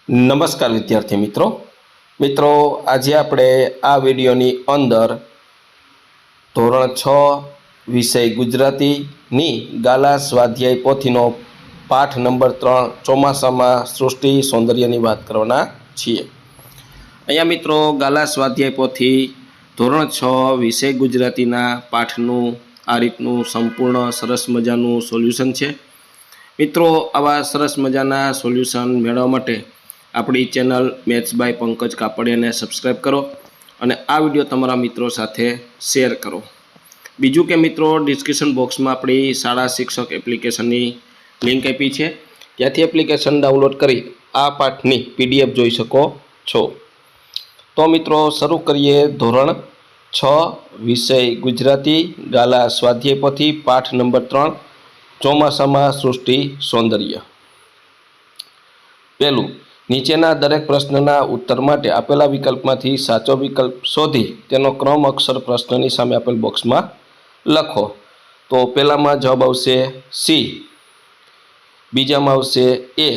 નમસ્કાર વિદ્યાર્થી મિત્રો આજે આપણે આ વિડીયોની અંદર ધોરણ 6 વિષય ગુજરાતીની ગાલા સ્વાધ્યાય પોથીનો પાઠ નંબર 3 ચોમાસામાં સૃષ્ટિ સૌંદર્યની વાત કરવાના છીએ। અહીંયા મિત્રો ગાલા સ્વાધ્યાય પોથી ધોરણ 6 વિષય ગુજરાતીના પાઠનું આ રીતનું સંપૂર્ણ સરસ મજાનું સોલ્યુશન છે। મિત્રો આવા સરસ મજાના સોલ્યુશન મેળવવા માટે આપણી ચેનલ મેથ્સ બાય પંકજ કાપડિયાને સબસ્ક્રાઈબ કરો અને આ વિડીયો તમારા મિત્રો સાથે શેર કરો। બીજું કે મિત્રો ડિસ્ક્રિપ્શન બોક્સમાં આપણી શાળા શિક્ષક એપ્લિકેશનની લિંક આપી છે, ત્યાંથી એપ્લિકેશન ડાઉનલોડ કરી આ પાઠની PDF જોઈ શકો છો। તો મિત્રો શરૂ કરીએ ધોરણ 6 વિષય ગુજરાતી ગાલા સ્વાધ્યાય પોથી પાઠ નંબર 3 ચોમાસામાં સૃષ્ટિ સૌંદર્ય। પહેલું, નીચેના દરેક પ્રશ્નના ઉત્તર માટે આપેલા વિકલ્પમાંથી સાચો વિકલ્પ શોધી તેનો ક્રમ અક્ષર પ્રશ્નની સામે આપેલ બોક્સમાં લખો। તો પહેલામાં જવાબ આવશે સી, બીજામાં આવશે એ,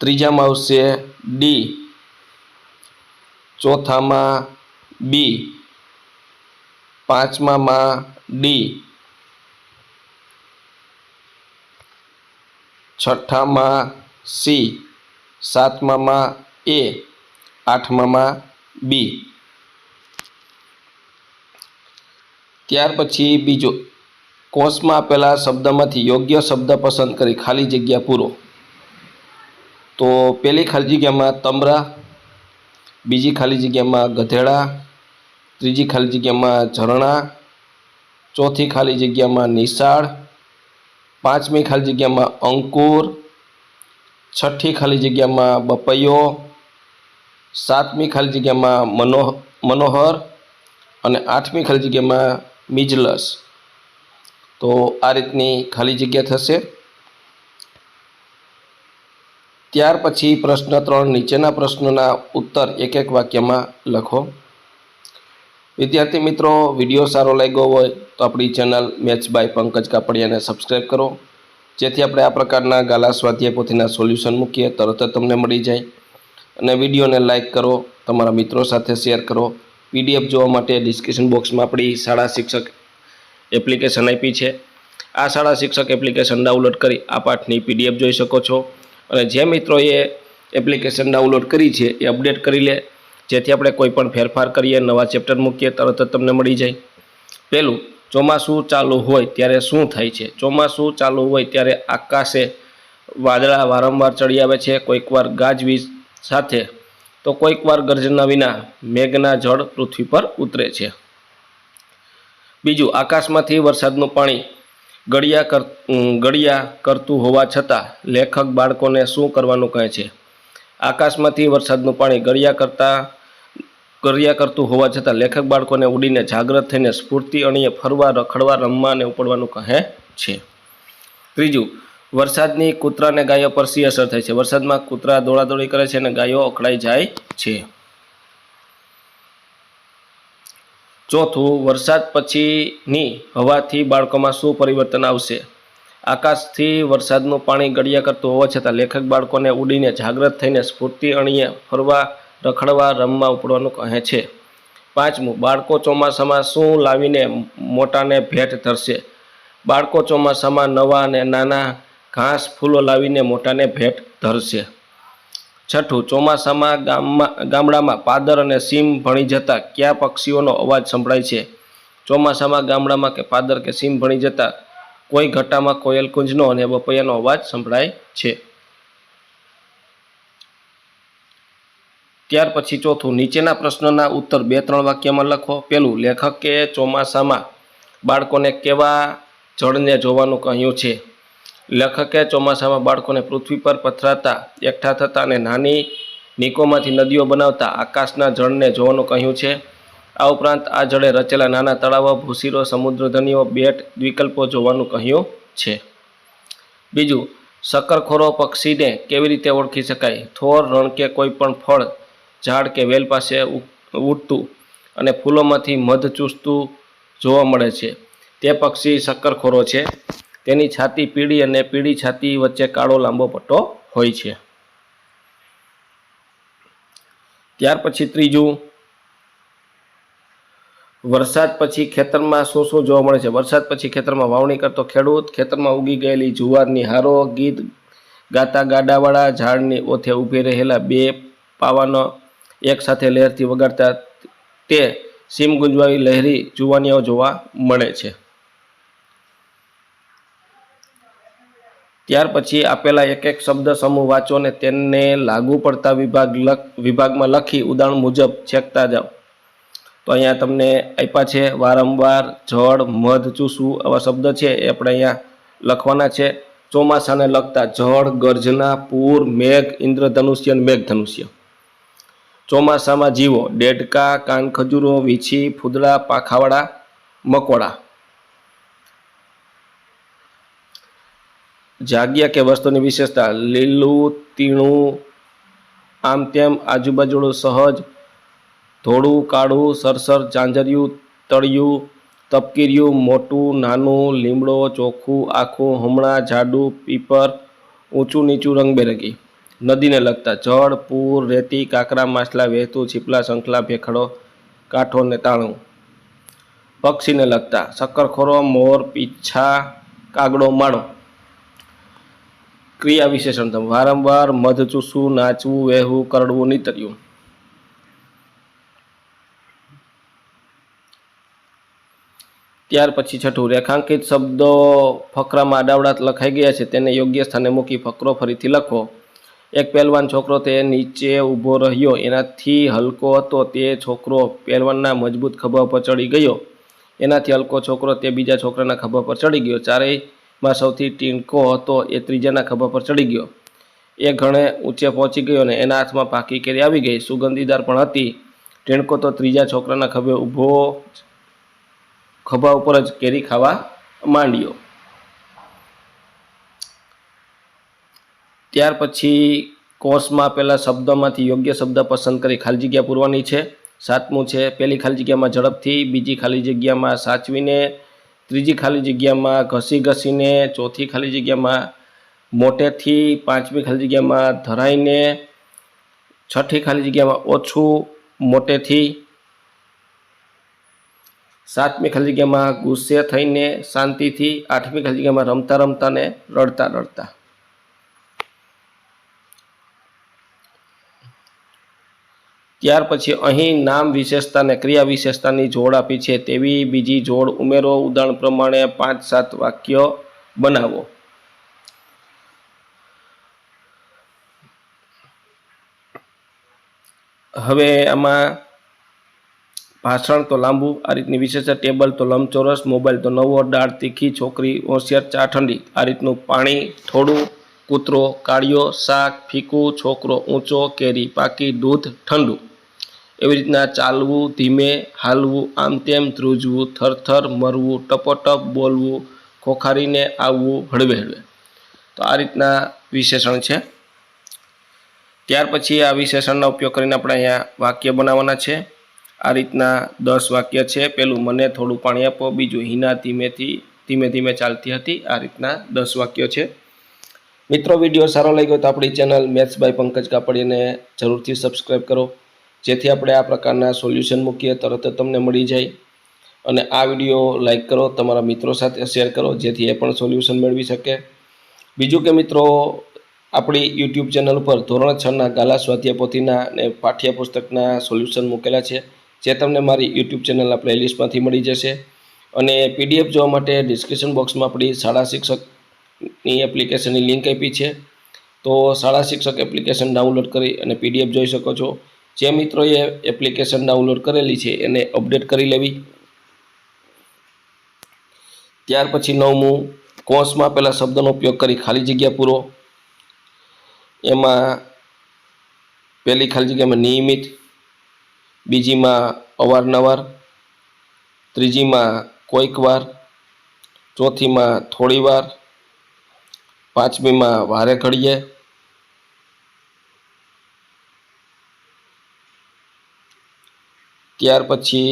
ત્રીજામાં આવશે ડી, ચોથામાં બી, પાંચમામાં ડી, છઠ્ઠામાં સી, સાતમામાં એ, આઠમામાં બી। ત્યાર પછી બીજું, કોષમાં આપેલા શબ્દમાંથી યોગ્ય શબ્દ પસંદ કરી ખાલી જગ્યા પૂરો। તો પહેલી ખાલી જગ્યામાં તમરા, બીજી ખાલી જગ્યામાં ગધેડા, ત્રીજી ખાલી જગ્યામાં ઝરણા, ચોથી ખાલી જગ્યામાં નિશાળ, પાંચમી ખાલી જગ્યામાં અંકુર, છઠ્ઠી ખાલી જગ્યામાં બપૈયો, સાતમી ખાલી જગ્યામાં મનોહર અને આઠમી ખાલી જગ્યામાં મિજલસ। તો આ રીતની ખાલી જગ્યા થશે। ત્યાર પછી પ્રશ્ન 3, નીચેના પ્રશ્નોના ઉત્તર એક એક વાક્યમાં લખો। વિદ્યાર્થી મિત્રો, વિડીયો સારો લાગ્યો હોય તો આપણી ચેનલ મેથ્સ બાય પંકજ કાપડિયાને સબસ્ક્રાઈબ કરો, જેથી આપણે આ પ્રકારના ગાલા સ્વાધ્યાય પોથીના સોલ્યુશન મૂકીએ તરત જ તમને મળી જાય। અને વિડીયોને લાઇક કરો, તમારા મિત્રો સાથે શેર કરો। PDF જોવા માટે ડિસ્ક્રિપ્શન બોક્સમાં આપણી શાળા શિક્ષક એપ્લિકેશન આપી છે, આ શાળા શિક્ષક એપ્લિકેશન ડાઉનલોડ કરી આ પાઠની PDF જોઈ શકો છો। અને જે મિત્રોએ એપ્લિકેશન ડાઉનલોડ કરી છે એ અપડેટ કરી લે, જેથી આપણે કોઈ પણ ફેરફાર કરીએ, નવા ચેપ્ટર મૂકીએ તરત જ તમને મળી જાય। પહેલું, ચોમાસું ચાલુ હોય ત્યારે શું થાય છે? ચોમાસું ચાલુ હોય ત્યારે આકાશે વાદળા વારંવાર ચડી આવે છે, કોઈકવાર ગાજવીજ સાથે તો કોઈકવાર ગર્જના વિના મેઘના જળ પૃથ્વી પર ઉતરે છે। બીજું, આકાશમાંથી વરસાદનું પાણી ગળ્યા કરતું હોવા છતાં લેખક બાળકોને શું કરવાનું કહે છે? આકાશમાંથી વરસાદનું પાણી ગળ્યા કરતું હોવા છતાં લેખક બાળકોને ઉડીને જાગ્રત થઈને સ્ફૂર્તિ અણીએ ફરવા, રખડવા, રમવા અને ઉપડવાનું કહે છે। ત્રીજું, વરસાદની કૂતરાને ગાયો પર શી અસર થાય છે? વરસાદમાં કૂતરા દોડાદોડી કરે છે અને ગાયો અકળાઈ જાય છે। ચોથું, વરસાદ પછીની હવાથી બાળકોમાં શું પરિવર્તન આવશે? આકાશથી વરસાદનું પાણી ગળ્યા કરતું હોવા છતાં લેખક બાળકોને ઉડીને જાગ્રત થઈને સ્ફૂર્તિ અણીએ ફરવા, રખડવા, રમવા, ઉપડવાનું કહે છે। પાંચમું, બાળકો ચોમાસામાં શું લાવીને મોટાને ભેટ ધરશે? બાળકો ચોમાસામાં નવા અને નાના ઘાસ ફૂલો લાવીને મોટાને ભેટ ધરશે। છઠ્ઠું, ચોમાસામાં ગામડામાં પાદર અને સીમ ભણી જતા કયા પક્ષીઓનો અવાજ સંભળાય છે? ચોમાસામાં ગામડામાં કે પાદર કે સીમ ભણી જતા કોઈ ઘટામાં કોયલ કુંજનો અને બપૈયાનો અવાજ સંભળાય છે। ત્યાર પછી ચોથું, નીચેના પ્રશ્નના ઉત્તર 2-3 વાક્યમાં લખો। પહેલું, લેખકે ચોમાસામાં બાળકોને કેવા જળને જોવાનું કહ્યું છે? લેખકે ચોમાસામાં બાળકોને પૃથ્વી પર પથરાતા, એકઠા થતા અને નાની નિકોમાંથી નદીઓ બનાવતા આકાશના જળને જોવાનું કહ્યું છે। આ ઉપરાંત આ જળે રચેલા નાના તળાવો, ભૂસીરો, સમુદ્રધનીઓ, બેટ, દ્વિકલ્પો જોવાનું કહ્યું છે। બીજું, શક્કરખોરો પક્ષીને કેવી રીતે ઓળખી શકાય? થોર, રણ કે કોઈ પણ ફળ, ઝાડ કે વેલ પાસે ઉડતું અને ફૂલોમાંથી મધ ચૂસતું જોવા મળે છે તે પક્ષી શક્કરખોરો છે। તેની છાતી પીળી અને પીળી છાતી વચ્ચે કાળો લાંબો પટ્ટો હોય છે. ત્યાર પછી ત્રીજું, વરસાદ પછી ખેતરમાં શું શું જોવા મળે છે? વરસાદ પછી ખેતરમાં વાવણી કરતો ખેડૂત, ખેતરમાં ઉગી ગયેલી જુવારની હારો, ગીત ગાતા ગાડાવાળા, ઝાડની ઓથે ઊભી રહેલા બે પાવાનો એક સાથે લહેરથી વગાડતા તે સીમ ગુંજવાવી લહેરી જુવાનીઓ જોવા મળે છે. ત્યાર પછી આપેલા એક એક શબ્દ સમૂહ વાંચો અને તેને લાગુ પડતા વિભાગમાં લખી ઉદાહરણ મુજબ છેકતા જાઓ. તો અહીંયા તમને આપ્યા છે વારંવાર, જળ, મધ ચૂસવું, આવા શબ્દ છે એ આપણે અહીંયા લખવાના છે. ચોમાસાને લગતા જળ, ગર્જના, પૂર, મેઘ, ઇન્દ્રધનુષ્ય અને મેઘધનુષ્ય. ચોમાસામાં જીવો, ડેડકા, કાનખજૂરો, વીછી, ફૂદડા, પાખાવાળા, મકોડા. જાગ્યા કે વસ્તુની વિશેષતા, લીલું, તીણું, આમ તેમ, આજુબાજુ, સહજ, ધોળું, કાળું, સરસર, ઝાંઝરિયું, તળિયું, તપકીરિયું, મોટું, નાનું, લીમડો, ચોખ્ખું, આખું, હમણાં, જાડું, પીપર, ઊંચું નીચું, રંગબેરંગી. નદીને લગતા, જળ, પૂર, રેતી, કાંકરા, માછલા, વહેતું, છીપલા, શંખલા, ભેખડો, કાંઠો ને તાણું. પક્ષીને લગતા, શક્કરખોરો, મોર, પીછા, કાગડો, માળો. ક્રિયા વિશેષણ, વારંવાર, મધ ચૂસવું, નાચવું, વહેવું, કરડવું, નીતર્યું. ત્યાર પછી છઠ્ઠું, રેખાંકિત શબ્દો ફકરામાં આડાવડા લખાઈ ગયા છે તેને યોગ્ય સ્થાને મૂકી ફકરો ફરીથી લખો. એક પહેલવાન છોકરો તે નીચે ઊભો રહ્યો, એનાથી હલકો હતો તે છોકરો પહેલવાનના મજબૂત ખભા પર ચડી ગયો. એનાથી હલકો છોકરો તે બીજા છોકરાના ખભા પર ચડી ગયો. ચારેયમાં સૌથી ટીણકો હતો એ ત્રીજાના ખભા પર ચડી ગયો. એ ઘણે ઊંચે પહોંચી ગયો અને એના હાથમાં પાકી કેરી આવી ગઈ. સુગંધીદાર પણ હતી. ટીણકો તો ત્રીજા છોકરાના ખભે ઊભો ખભા ઉપર જ કેરી ખાવા માંડ્યો. ત્યાર પછી કોષમાં આપેલા શબ્દોમાંથી યોગ્ય શબ્દ પસંદ કરી ખાલી જગ્યા પૂરવાની છે. સાતમું છે, પહેલી ખાલી જગ્યામાં ઝડપથી, બીજી ખાલી જગ્યામાં સાચવીને, ત્રીજી ખાલી જગ્યામાં ઘસી ઘસીને, ચોથી ખાલી જગ્યામાં મોટેથી, પાંચમી ખાલી જગ્યામાં ધરાઈને, છઠ્ઠી ખાલી જગ્યામાં ઓછું મોટેથી, સાતમી ખાલી જગ્યામાં ગુસ્સે થઈને, શાંતિથી, આઠમી ખાલી જગ્યામાં રમતા રમતા ને રડતા રડતા. ત્યાર પછી અહીં નામ વિશેષતા અને ક્રિયા વિશેષતાની જોડ આપી છે તેવી બીજી જોડ ઉમેરો. ઉદાહરણ પ્રમાણે 5-7 વાક્ય બનાવો. હવે આમાં ભાષણ તો લાંબુ, આ રીતની વિશેષતા. ટેબલ તો લંબચોરસ, મોબાઈલ તો નવો, દાળ તીખી, છોકરી હોશિયાર, ચા ઠંડી. આ રીતનું પાણી થોડું, કૂતરો કાળિયો, શાક ફીકું, છોકરો ઊંચો, કેરી પાકી, દૂધ ઠંડુ. એવી રીતના ચાલવું, ધીમે, હાલવું, આમ તેમ, ધ્રુજવું, થરથર, મરવું, ટપોટપ, બોલવું, ખોખારીને આવવું, હળવે હળવે. તો આ રીતના વિશેષણ છે. ત્યાર પછી આ વિશેષણનો ઉપયોગ કરીને આપણે અહીંયા વાક્ય બનાવવાના છે. આ રીતના 10 વાક્ય છે. પહેલું, મને થોડું પાણી આપો. બીજું, હિના ધીમે ધીમે ચાલતી હતી. આ રીતના 10 વાક્યો છે. મિત્રો, વિડીયો સારો લાગ્યો તો આપણી ચેનલ મેથ્સ બાય પંકજ કાપડિયાને જરૂરથી સબસ્ક્રાઈબ કરો, જેથી આપણે આ પ્રકારના સોલ્યુશન મૂકીએ તરત જ તમને મળી જાય. અને આ વિડીયો લાઈક કરો, તમારા મિત્રો સાથે શેર કરો, જેથી એ પણ સોલ્યુશન મેળવી શકે. બીજું કે મિત્રો, આપણી યુટ્યુબ ચેનલ પર ધોરણ 6ના ગાલા સ્વાધ્યાય પોથીના અને પાઠ્યપુસ્તકના સોલ્યુશન મૂકેલા છે, જે તમને મારી યુટ્યુબ ચેનલના પ્લેલિસ્ટમાંથી મળી જશે. અને PDF જોવા માટે ડિસ્ક્રિપ્શન બોક્સમાં આપણી શાળા શિક્ષકની એપ્લિકેશનની લિંક આપી છે. તો શાળા શિક્ષક એપ્લિકેશન ડાઉનલોડ કરી અને PDF જોઈ શકો છો. જે મિત્રોએ એપ્લિકેશન ડાઉનલોડ કરેલી છે એને અપડેટ કરી લેવી. ત્યાર પછી 9મું, કૌંસમાં આપેલા શબ્દોનો ઉપયોગ કરી ખાલી જગ્યા પૂરો. એમાં પહેલી ખાલી જગ્યામાં નિયમિત, બીજીમાં અવારનવાર, ત્રીજીમાં કોઈક વાર, ચોથીમાં થોડી વાર, પાંચમીમાં વારે ઘડીએ, ત્યાર પછી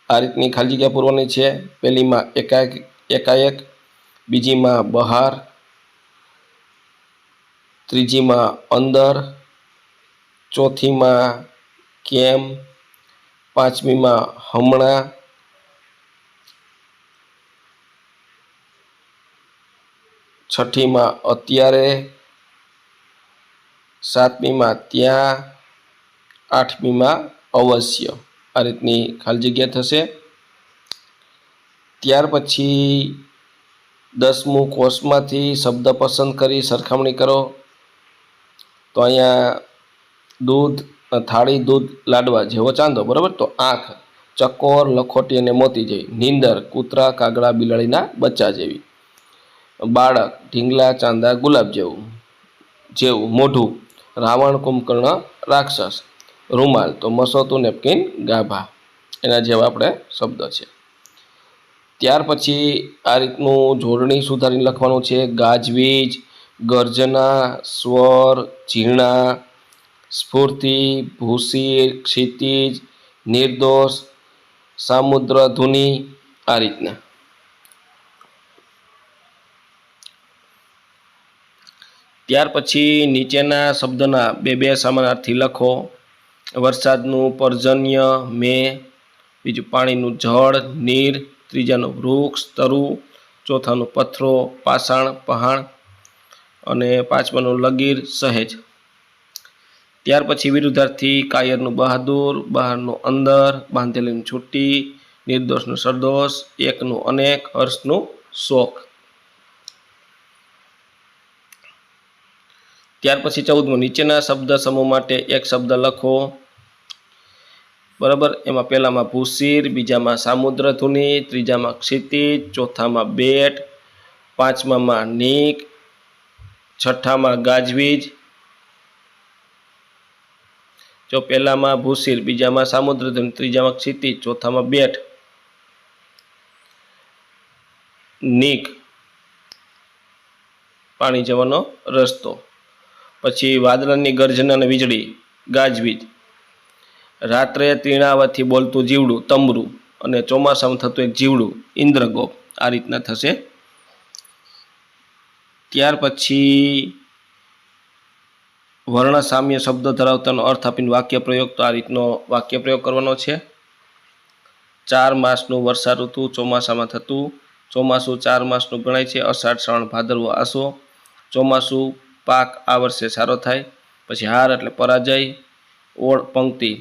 આ રીતની ખાલી જગ્યા પૂરવાની છે. પહેલીમાં એકાએક, બીજીમાં બહાર, ત્રીજીમાં અંદર, ચોથીમાં કેમ, પાંચમીમાં હમણાં, છઠ્ઠીમાં અત્યારે, સાતમીમાં ત્યાં, આઠમીમાં અવશ્ય. આ રીતની ખાલી જગ્યા થશે. ત્યાર પછી 10મું કોષમાંથી શબ્દ પસંદ કરી સરખામણી કરો. તો અહીંયા દૂધ, થાળી, દૂધ, લાડવા, જેવો ચાંદો, બરાબર. તો આંખ, ચકોર, લખોટી અને મોતી જેવી. નીંદર, કૂતરા, કાગડા, બિલાડીના બચ્ચા જેવી. બાળક, ઢીંગલા, ચાંદા, ગુલાબ જેવું. મોઢું, રાવણ, કુંભકર્ણ, રાક્ષસ. રૂમાલ, તો મસોતું, નેપકિન, ગાભા. એના જેવા આપણે શબ્દ છે. ત્યાર પછી આ રીતનું જોડણી સુધારીને લખવાનું છે. ગાજવીજ, ગર્જના, સ્વર, ઝીણા, સ્ફૂર્તિ, ભૂશીર, ક્ષિતિજ, નિર્દોષ, સામુદ્ર, ધુની. આ રીતના. ત્યાર પછી નીચેના શબ્દના બે સમાનાર્થી લખો. વરસાદનું પર્જન્ય, મેં. બીજું પાણીનું જળ, નીર. ત્રીજાનું વૃક્ષ, તરુ. ચોથાનું પથ્થરો, પાષાણ, પહાણ. અને પાંચમાનું લગીર, સહેજ. ત્યાર પછી વિરુદ્ધાર્થી. કાયરનું બહાદુર, બહારનું અંદર, બાંધેલીનું છૂટી, નિર્દોષનું સર્દોષ, એકનું અનેક, હર્ષનું શોક. ત્યાર પછી 14મું. નીચેના શબ્દ સમૂહ માટે એક શબ્દ લખો. બરાબર. એમાં પહેલામાં ભૂશીર, બીજામાં સામુદ્ર ધુની, ત્રીજામાં ક્ષિતિજ, ચોથામાં બેટ, પાંચમામાં નીક, છઠ્ઠામાં ગાજવીજ. જો પહેલામાં ભૂશીર, બીજામાં સામુદ્ર ધુની, ત્રીજામાં ક્ષિતિજ, ચોથામાં બેટ, નીક, પાણી જવાનો રસ્તો. પછી વાદળની ગર્જના અને વીજળી, ગાજવીજ. રાત્રે તીણાવાથી બોલતું જીવડું, તંબરું. અને ચોમાસામાં થતું એક જીવડું, ઇન્દ્રગોપ. આ રીતના થશે. ત્યાર પછી વર્ણ સામ્ય શબ્દ ધરાવતાનો અર્થ આપીને વાક્ય પ્રયોગ. તો આ રીતનો વાક્ય પ્રયોગ કરવાનો છે. 4 માસનું વર્ષા ઋતુ ચોમાસામાં થતું. ચોમાસું 4 માસનું ગણાય છે. અષાઢ, શ્રાવણ, ભાદરવો, આસો. ચોમાસું પાક આ વર્ષે સારો થાય. પછી હાર એટલે પરાજય. ઓળ, પંક્તિ.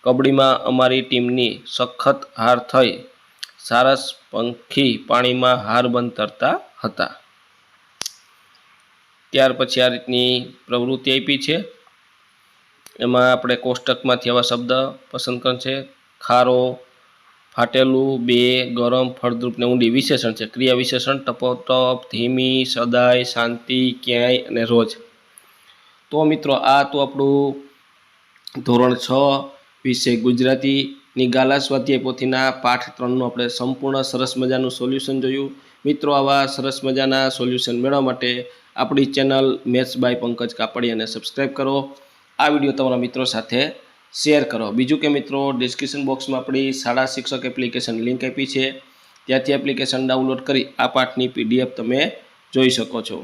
કબડ્ડીમાં અમારી ટીમની સખત હાર થઈ. સારસ પંખી પાણીમાં હાર બંધ તરતા હતા. ત્યાર પછી આ રીતની પ્રવૃત્તિ આપી છે. એમાં આપણે કોષ્ટકમાંથી આવા શબ્દ પસંદ કરે છે. ખારો, ફાટેલું, બે, ગરમ, ફળદ્રુપ ને ઊંડી. વિશેષણ છે. ક્રિયા વિશેષણ ટપોટપ, ધીમી, સદાય, શાંતિ, ક્યાંય અને રોજ. તો મિત્રો આ તો આપણું ધોરણ 6 વિષય ગુજરાતીની ગાલા સ્વાધ્યાય પોથીના પાઠ 3નું આપણે સંપૂર્ણ સરસ મજાનું સોલ્યુશન જોયું. મિત્રો આવા સરસ મજાના સોલ્યુશન મેળવવા માટે આપણી ચેનલ મેથ્સ બાય પંકજ કાપડિયાને સબસ્ક્રાઈબ કરો. આ વિડીયો તમારા મિત્રો સાથે શેર કરો. બીજું કે મિત્રો ડિસ્ક્રિપ્શન બોક્સમાં આપણી શાળા શિક્ષક એપ્લિકેશન લિંક આપી છે. ત્યાંથી એપ્લિકેશન ડાઉનલોડ કરી આ પાઠની PDF તમે જોઈ શકો છો.